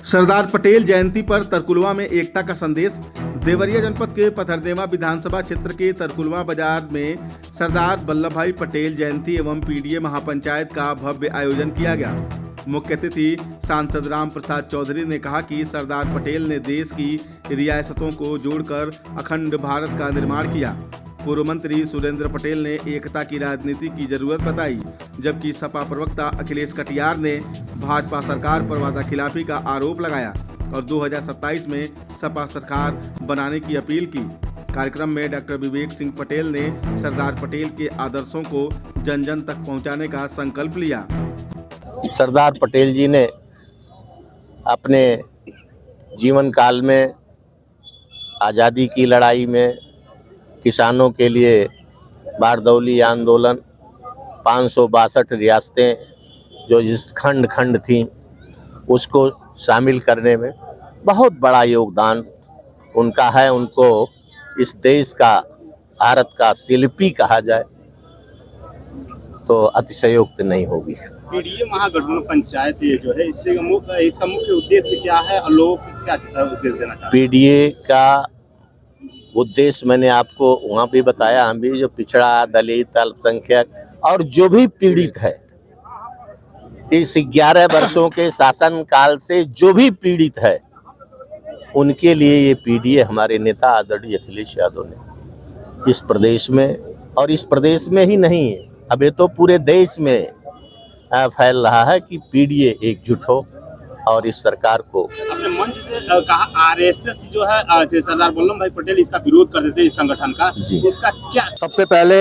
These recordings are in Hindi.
सरदार पटेल जयंती पर तरकुलवा में एकता का संदेश। देवरिया जनपद के पथरदेवा विधानसभा क्षेत्र के तरकुलवा बाजार में सरदार वल्लभ भाई पटेल जयंती एवं पीडीए महापंचायत का भव्य आयोजन किया गया। मुख्य अतिथि सांसद राम प्रसाद चौधरी ने कहा कि सरदार पटेल ने देश की रियासतों को जोड़कर अखंड भारत का निर्माण किया। पूर्व मंत्री सुरेंद्र पटेल ने एकता की राजनीति की जरूरत बताई, जबकि सपा प्रवक्ता अखिलेश कटियार ने भाजपा सरकार पर वादाखिलाफी का आरोप लगाया और 2027 में सपा सरकार बनाने की अपील की। कार्यक्रम में डॉक्टर विवेक सिंह पटेल ने सरदार पटेल के आदर्शों को जन जन तक पहुंचाने का संकल्प लिया। सरदार पटेल जी ने अपने जीवन काल में आज़ादी की लड़ाई में किसानों के लिए बारदौली आंदोलन, 562 रियासतें जो जिस खंड खंड थीं उसको शामिल करने में बहुत बड़ा योगदान उनका है। उनको इस देश का, भारत का शिल्पी कहा जाए तो अतिशयोक्ति नहीं होगी। पीडीए महागठबंधन पंचायत ये जो है इसका मुख्य उद्देश्य क्या है और लोगों को क्या उद्देश्य देना चाहते हैं? पीडीए का उद्देश्य मैंने आपको वहाँ भी बताया। हम भी जो पिछड़ा, दलित, अल्पसंख्यक और जो भी पीड़ित है, इस 11 वर्षों के शासन काल से जो भी पीड़ित है, उनके लिए ये पीडीए हमारे नेता आदरणीय अखिलेश यादव ने इस प्रदेश में, और इस प्रदेश में ही नहीं, अब ये तो पूरे देश में फैल रहा है कि पीडीए एकजुट हो और इस सरकार को। अपने मंच से कहा आरएसएस जो है सरदार वल्लभ भाई पटेल इसका विरोध कर देते इस संगठन का, इसका क्या? सबसे पहले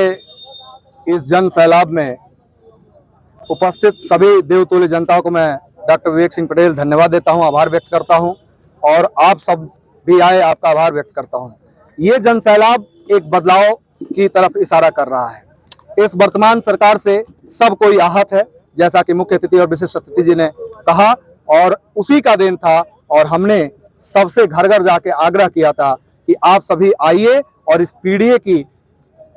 इस जन सैलाब में उपस्थित सभी देवतुल्य जनता को मैं डॉक्टर विवेक सिंह पटेल धन्यवाद देता हूं, आभार व्यक्त करता हूं, और आप सब भी आए, आपका आभार व्यक्त करता हूं। ये जन सैलाब एक बदलाव की तरफ इशारा कर रहा है। इस वर्तमान सरकार से सब कोई आहत है, जैसा कि मुख्य अतिथि और विशिष्ट अतिथि जी ने कहा, और उसी का देन था। और हमने सबसे घर घर जाके आग्रह किया था कि आप सभी आइए और इस पीडीए की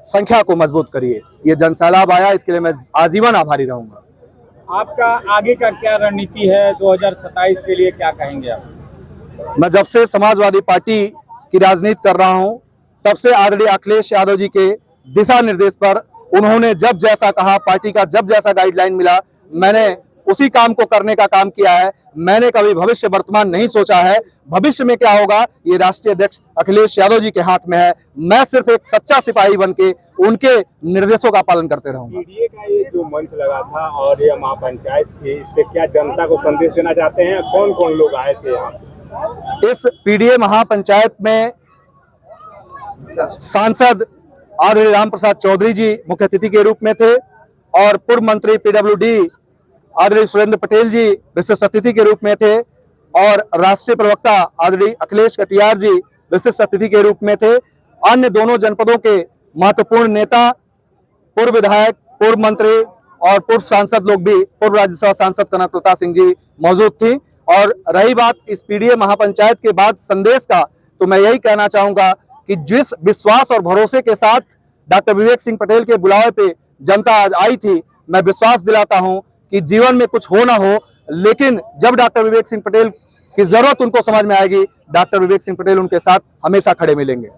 संख्या को मजबूत करिए। ये जन सैलाब आया, इसके लिए मैं आजीवन आभारी रहूंगा। आपका आगे का क्या रणनीति है 2027 के लिए, क्या कहेंगे आप? मैं जब से समाजवादी पार्टी की राजनीति कर रहा हूं, तब से आदरणीय अखिलेश यादव जी के दिशा निर्देश पर उन्होंने जब जैसा कहा, पार्टी का जब जैसा गाइडलाइन मिला, मैंने उसी काम को करने का काम किया है। मैंने कभी भविष्य वर्तमान नहीं सोचा है। भविष्य में क्या होगा ये राष्ट्रीय अध्यक्ष अखिलेश यादव जी के हाथ में है। मैं सिर्फ एक सच्चा सिपाही बनके उनके निर्देशों का पालन करते रहूंगा। पीडीए का ये जो मंच लगा था और ये महापंचायत थी, इससे क्या जनता को संदेश देना चाहते हैं? कौन कौन लोग आए थे यहाँ? इस पीडीए महापंचायत में सांसद आदरणीय राम प्रसाद चौधरी जी मुख्य अतिथि के रूप में थे, और पूर्व मंत्री पीडब्ल्यूडी आदरणीय सुरेंद्र पटेल जी विशिष्ट अतिथि के रूप में थे, और राष्ट्रीय प्रवक्ता आदरणीय अखिलेश कटियार जी विशिष्ट अतिथि के रूप में थे। अन्य दोनों जनपदों के महत्वपूर्ण नेता, पूर्व विधायक, पूर्व मंत्री और पूर्व सांसद लोग भी, पूर्व राज्यसभा सांसद कनकलता सिंह जी मौजूद थी। और रही बात इस पीडीए महापंचायत के बाद संदेश का, तो मैं यही कहना चाहूंगा कि जिस विश्वास और भरोसे के साथ डॉक्टर विवेक सिंह पटेल के बुलावे पे जनता आज आई थी, मैं विश्वास दिलाता हूं कि जीवन में कुछ हो ना हो, लेकिन जब डॉक्टर विवेक सिंह पटेल की जरूरत उनको समझ में आएगी, डॉक्टर विवेक सिंह पटेल उनके साथ हमेशा खड़े मिलेंगे।